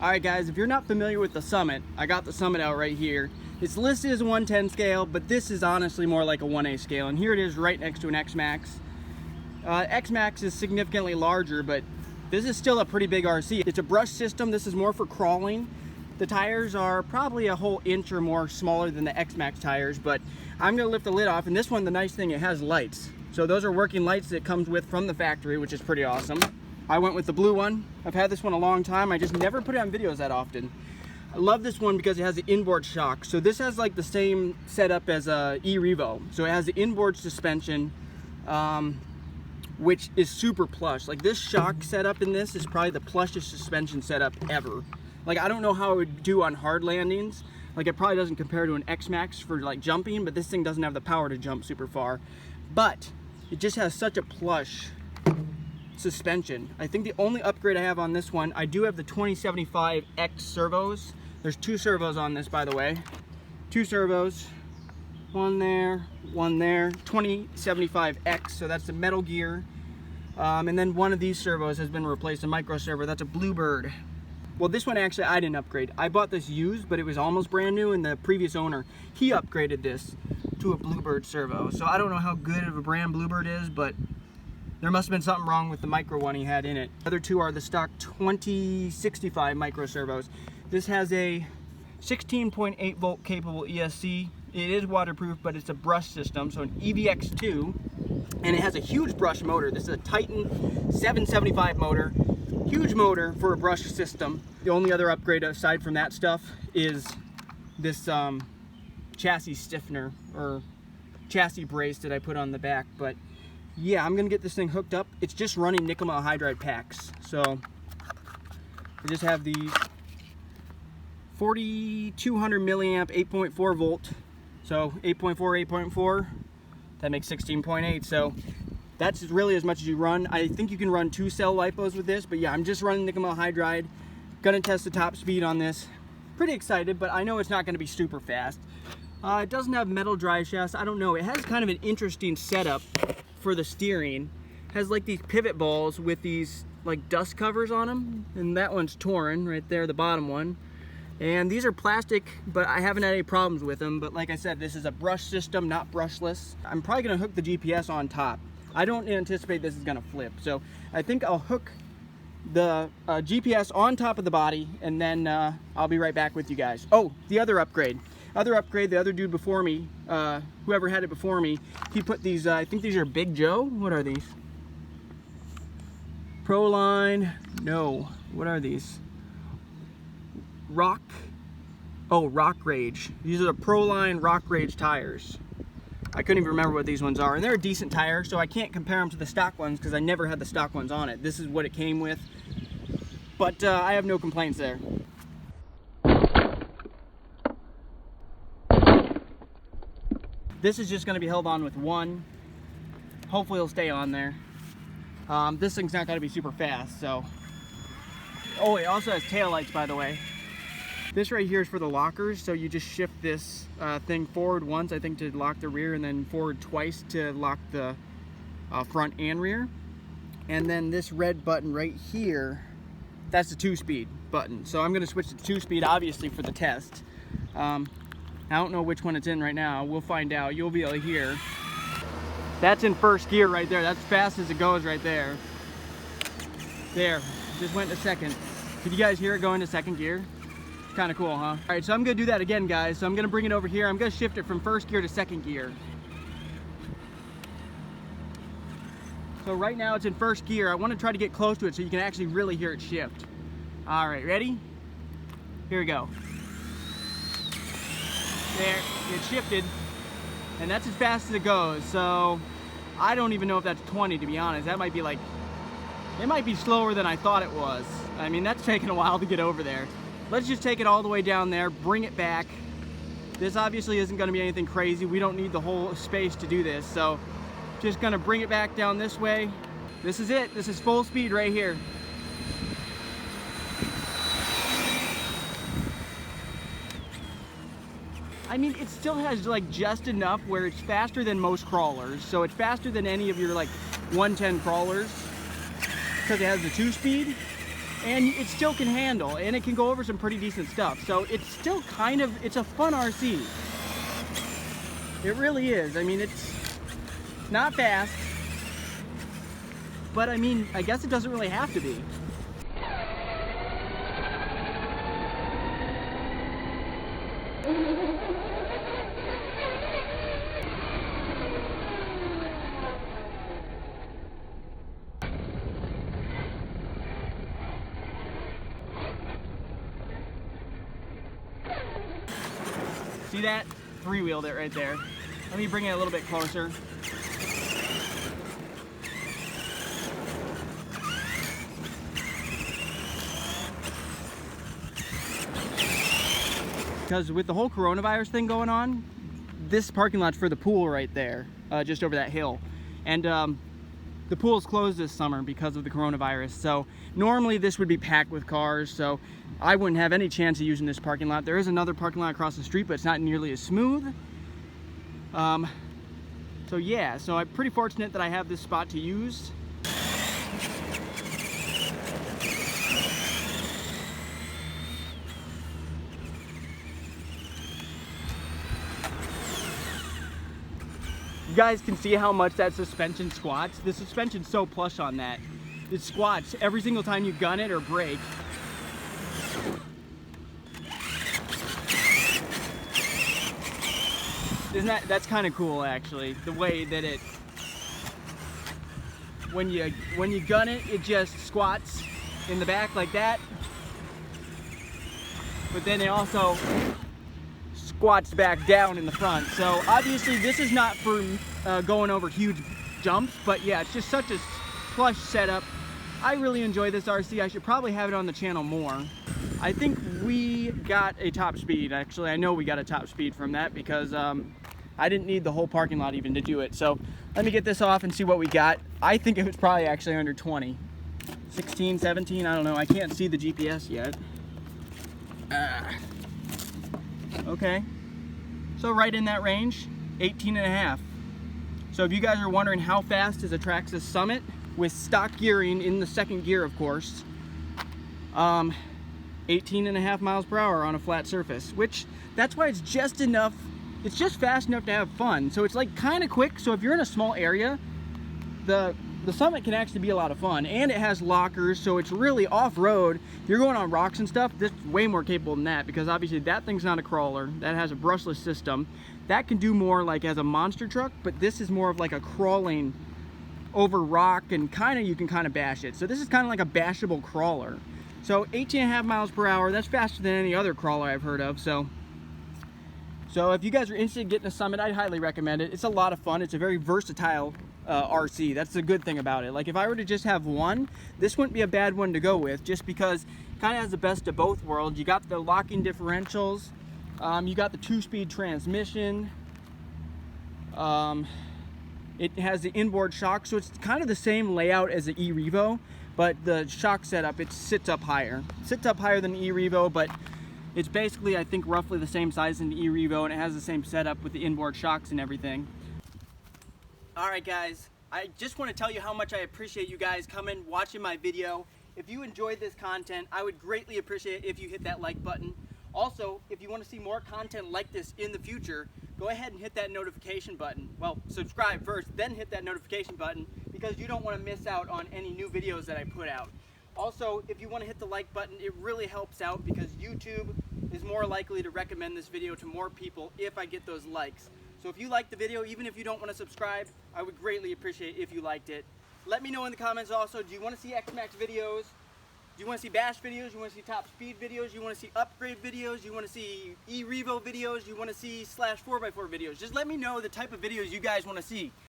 Alright guys, if you're not familiar with the Summit, I got the Summit out right here. It's listed as a 110 scale, but this is honestly more like a 1A scale, and here it is right next to an X-Max. X-Max is significantly larger, but this is still a pretty big RC. It's a brush system. This is more for crawling. The tires are probably a whole inch or more smaller than the X-Max tires, but I'm going to lift the lid off, and this one, the nice thing, it has lights. So those are working lights that it comes with from the factory, which is pretty awesome. I went with the blue one. I've had this one a long time. I just never put it on videos that often. I love this one because it has the inboard shock. So this has like the same setup as a E-Revo. So it has the inboard suspension, which is super plush. Like this shock setup in this is probably the plushest suspension setup ever. Like I don't know how it would do on hard landings. Like it probably doesn't compare to an X-Max for like jumping, but this thing doesn't have the power to jump super far. But it just has such a plush suspension. I think the only upgrade I have on this one, I do have the 2075X servos. There's two servos on this, by the way. Two servos, one there, 2075X, so that's the metal gear. And then one of these servos has been replaced, a micro servo, that's a Bluebird. Well, this one actually I didn't upgrade. I bought this used, but it was almost brand new, and the previous owner, he upgraded this to a Bluebird servo. So I don't know how good of a brand Bluebird is, but there must have been something wrong with the micro one he had in it. The other two are the stock 2065 micro servos. This has a 16.8 volt capable ESC. It is waterproof, but it's a brush system, so an EVX2, and it has a huge brush motor. This is a Titan 775 motor, huge motor for a brush system. The only other upgrade aside from that stuff is this chassis stiffener or chassis brace that I put on the back, but yeah, I'm gonna get this thing hooked up. It's just running nickel metal hydride packs. So I just have these 4200 milliamp 8.4 volt. So 8.4, 8.4, that makes 16.8. So that's really as much as you run. I think you can run 2 cell lipos with this, but yeah, I'm just running nickel metal hydride. Gonna test the top speed on this. Pretty excited, but I know it's not gonna be super fast. It doesn't have metal drive shafts. I don't know. It has kind of an interesting setup for the steering. It has like these pivot balls with these like dust covers on them, and that one's torn right there, the bottom one. And these are plastic, but I haven't had any problems with them. But like I said, this is a brush system, not brushless. I'm probably gonna hook the GPS on top. I don't anticipate this is gonna flip, so I think I'll hook the GPS on top of the body, and then I'll be right back with you guys. Oh, the other upgrade, the other dude before me, whoever had it before me, he put these, I think these are Big Joe. What are these? Proline, no, what are these? Rock Rage. These are the Proline Rock Rage tires. I couldn't even remember what these ones are, and they're a decent tire, so I can't compare them to the stock ones because I never had the stock ones on it. This is what it came with, but I have no complaints there. This is just going to be held on with one. Hopefully it'll stay on there. This thing's not going to be super fast, so. Oh, it also has taillights, by the way. This right here is for the lockers, so you just shift this thing forward once, I think, to lock the rear, and then forward twice to lock the front and rear. And then this red button right here, that's the 2-speed button. So I'm going to switch to 2-speed, obviously, for the test. I don't know which one it's in right now. We'll find out. You'll be able to hear. That's in first gear right there. That's fast as it goes right there. There, just went to second. Did you guys hear it go into second gear? Kind of cool, huh? All right, so I'm gonna do that again, guys. So I'm gonna bring it over here. I'm gonna shift it from first gear to second gear. So right now it's in first gear. I want to try to get close to it so you can actually really hear it shift. All right, ready? Here we go. There, it shifted, and that's as fast as it goes. So I don't even know if that's 20, to be honest. That might be like, it might be slower than I thought it was. I mean, that's taken a while to get over there. Let's just take it all the way down there, bring it back. This obviously isn't going to be anything crazy. We don't need the whole space to do this, so just going to bring it back down this way. This is it. This is full speed right here. I mean, it still has like just enough where it's faster than most crawlers. So it's faster than any of your like 110 crawlers because it has the 2-speed. and it still can handle, and it can go over some pretty decent stuff. So it's still kind of, it's a fun RC. It really is. I mean, it's not fast, but I mean, I guess it doesn't really have to be. See that? Three-wheeled it right there. Let me bring it a little bit closer. Because with the whole coronavirus thing going on, this parking lot's for the pool right there, just over that hill. And the pool's closed this summer because of the coronavirus. So normally this would be packed with cars, so I wouldn't have any chance of using this parking lot. There is another parking lot across the street, but it's not nearly as smooth. So yeah, so I'm pretty fortunate that I have this spot to use. You guys can see how much that suspension squats. The suspension's so plush on that. It squats every single time you gun it or brake. That's kind of cool actually, the way that it, when you gun it, it just squats in the back like that. But then it also squats back down in the front. So obviously this is not for going over huge jumps, but yeah, it's just such a plush setup. I really enjoy this RC. I should probably have it on the channel more. I think we got a top speed. Actually, I know we got a top speed from that because I didn't need the whole parking lot even to do it. So let me get this off and see what we got. I think it was probably actually under 20. 16, 17, I don't know. I can't see the GPS yet. Okay, so right in that range, 18.5. So if you guys are wondering how fast is a Traxxas Summit, with stock gearing in the second gear, of course, 18.5 miles per hour on a flat surface, which that's why it's just enough, it's just fast enough to have fun. So it's like kind of quick, so if you're in a small area, the Summit can actually be a lot of fun, and it has lockers, so it's really off-road. If you're going on rocks and stuff, this is way more capable than that, because obviously that thing's not a crawler. That has a brushless system. That can do more like as a monster truck, but this is more of like a crawling over rock, and you can kind of bash it. So this is kind of like a bashable crawler. So 18.5 miles per hour, that's faster than any other crawler I've heard of. So if you guys are interested in getting a Summit, I'd highly recommend it. It's a lot of fun. It's a very versatile RC. That's the good thing about it. Like if I were to just have one, this wouldn't be a bad one to go with, just because it kind of has the best of both worlds. You got the locking differentials, you got the 2-speed transmission, it has the inboard shock, so it's kind of the same layout as the e-Revo, but the shock setup, it sits up higher. It sits up higher than the e-Revo, but it's basically, I think, roughly the same size in the e-Revo, and it has the same setup with the inboard shocks and everything. Alright guys, I just want to tell you how much I appreciate you guys coming, watching my video. If you enjoyed this content, I would greatly appreciate it if you hit that like button. Also, if you want to see more content like this in the future, go ahead and hit that notification button. Well, subscribe first, then hit that notification button, because you don't want to miss out on any new videos that I put out. Also, if you want to hit the like button, it really helps out, because YouTube is more likely to recommend this video to more people if I get those likes. So if you liked the video, even if you don't want to subscribe, I would greatly appreciate it if you liked it. Let me know in the comments also, do you want to see X-Max videos? Do you want to see bash videos? You want to see top speed videos? You want to see upgrade videos? You want to see e-Revo videos? You want to see /4x4 videos? Just let me know the type of videos you guys want to see.